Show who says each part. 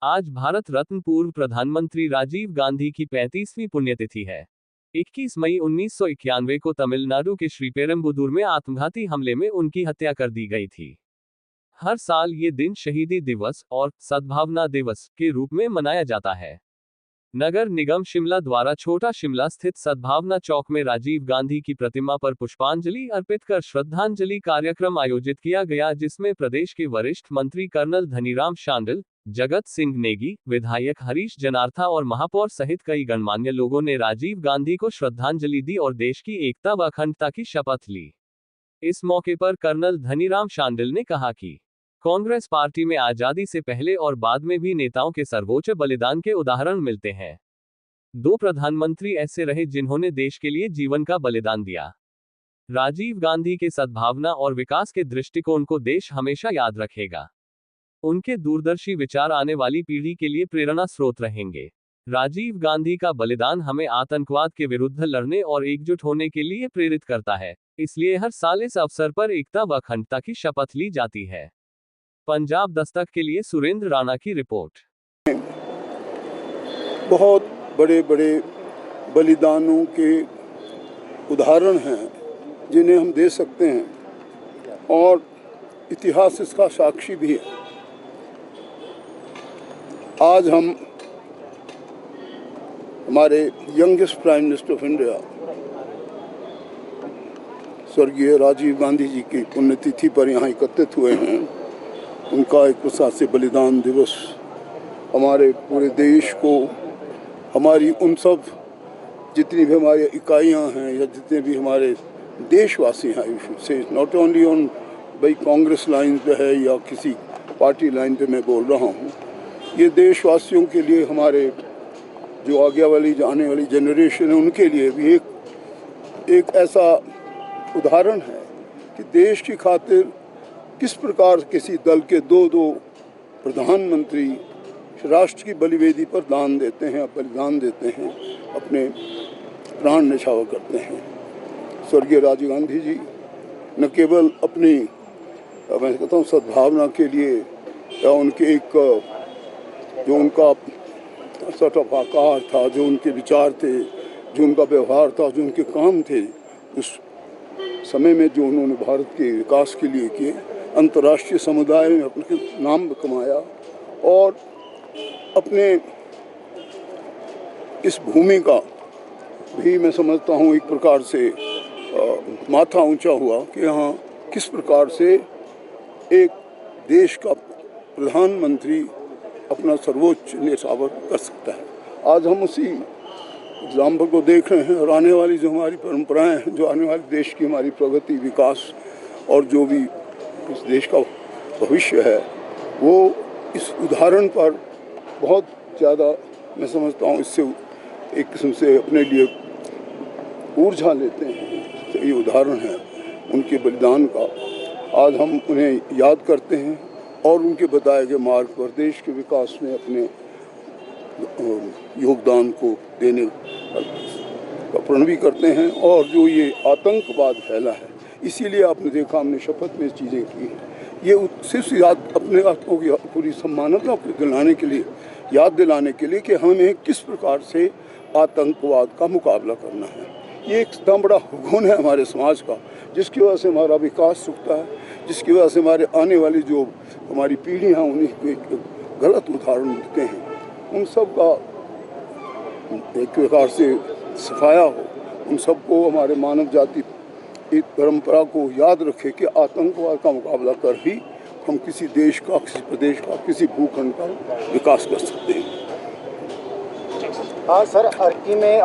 Speaker 1: आज भारत रत्न पूर्व प्रधानमंत्री राजीव गांधी की 35वीं पुण्यतिथि है। 21 मई 1991 को तमिलनाडु के श्रीपेरुम्बदूर में आत्मघाती हमले में उनकी हत्या कर दी गई थी। हर साल ये दिन शहीदी दिवस और सद्भावना दिवस के रूप में मनाया जाता है। नगर निगम शिमला द्वारा छोटा शिमला स्थित सद्भावना चौक में राजीव गांधी की प्रतिमा पर पुष्पांजलि अर्पित कर श्रद्धांजलि कार्यक्रम आयोजित किया गया, जिसमें प्रदेश के वरिष्ठ मंत्री कर्नल धनीराम शांडिल, जगत सिंह नेगी, विधायक हरीश जनार्था और महापौर सहित कई गणमान्य लोगों ने राजीव गांधी को श्रद्धांजलि दी और देश की एकता व अखंडता की शपथ ली। इस मौके पर कर्नल धनीराम शांडिल ने कहा कि कांग्रेस पार्टी में आजादी से पहले और बाद में भी नेताओं के सर्वोच्च बलिदान के उदाहरण मिलते हैं। 2 प्रधानमंत्री ऐसे रहे जिन्होंने देश के लिए जीवन का बलिदान दिया। राजीव गांधी के सद्भावना और विकास के दृष्टिकोण को देश हमेशा याद रखेगा। उनके दूरदर्शी विचार आने वाली पीढ़ी के लिए प्रेरणा स्रोत रहेंगे। राजीव गांधी का बलिदान हमें आतंकवाद के विरुद्ध लड़ने और एकजुट होने के लिए प्रेरित करता है। इसलिए हर साल इस अवसर पर एकता व अखंडता की शपथ ली जाती है। पंजाब दस्तक के लिए सुरेंद्र राणा की रिपोर्ट।
Speaker 2: बहुत बड़े बड़े बलिदानों के उदाहरण हैं जिन्हें हम दे सकते हैं और इतिहास इसका साक्षी भी है। आज हम हमारे youngest prime minister of India स्वर्गीय राजीव गांधी जी की पुण्यतिथि पर यहाँ एकत्रित हुए हैं। उनका एक प्रकार से बलिदान दिवस हमारे पूरे देश को, हमारी उन सब जितनी भी हमारी इकाइयाँ हैं या जितने भी हमारे देशवासी हैं, से नॉट ओनली ऑन भाई कांग्रेस लाइन पे है या किसी पार्टी लाइन पे मैं बोल रहा हूँ, ये देशवासियों के लिए, हमारे जो आगे वाली आने वाली जनरेशन है उनके लिए भी एक ऐसा उदाहरण है कि देश की खातिर किस प्रकार किसी दल के दो प्रधानमंत्री राष्ट्र की बलिवेदी पर दान देते हैं, बलिदान देते हैं, अपने प्राण न्यौछावर करते हैं। स्वर्गीय राजीव गांधी जी न केवल अपनी मैं कहता हूँ सद्भावना के लिए या उनके एक जो उनका सट ऑफ आकार था, जो उनके विचार थे, जो उनका व्यवहार था, जो उनके काम थे, उस समय में जो उन्होंने भारत के विकास के लिए किए, अंतर्राष्ट्रीय समुदाय में अपने नाम कमाया और अपने इस भूमि का भी मैं समझता हूँ एक प्रकार से माथा ऊंचा हुआ कि यहाँ किस प्रकार से एक देश का प्रधानमंत्री अपना सर्वोच्च न्यौछावर कर सकता है। आज हम उसी एग्जाम्पल को देख रहे हैं और आने वाली जो हमारी परंपराएं हैं, जो आने वाले देश की हमारी प्रगति, विकास और जो भी इस देश का भविष्य है, वो इस उदाहरण पर बहुत ज़्यादा मैं समझता हूँ इससे एक किस्म से अपने लिए ऊर्जा लेते हैं। तो ये उदाहरण है उनके बलिदान का। आज हम उन्हें याद करते हैं और उनके बताए गए मार्ग पर देश के विकास में अपने योगदान को देने का प्रण भी करते हैं। और जो ये आतंकवाद फैला है, इसीलिए आपने देखा हमने शपथ में चीज़ें की हैं, ये सिर्फ याद अपने आपको की पूरी सम्मानता को दिलाने के लिए, याद दिलाने के लिए कि हमें किस प्रकार से आतंकवाद का मुकाबला करना है। ये एक इतना बड़ा गुण है हमारे समाज का, जिसकी वजह से हमारा विकास रुकता है, जिसकी वजह से हमारे आने वाली जो हमारी पीढ़ियाँ उन्हीं को एक गलत उदाहरण मिलते हैं। उन सब का एक प्रकार से सफाया हो, उन सबको हमारे मानव जाति एक परंपरा को याद रखे कि आतंकवाद का मुकाबला कर ही हम किसी देश का, किसी प्रदेश का, किसी भूखंड का विकास कर सकते हैं।
Speaker 3: हाँ सर, अर्की में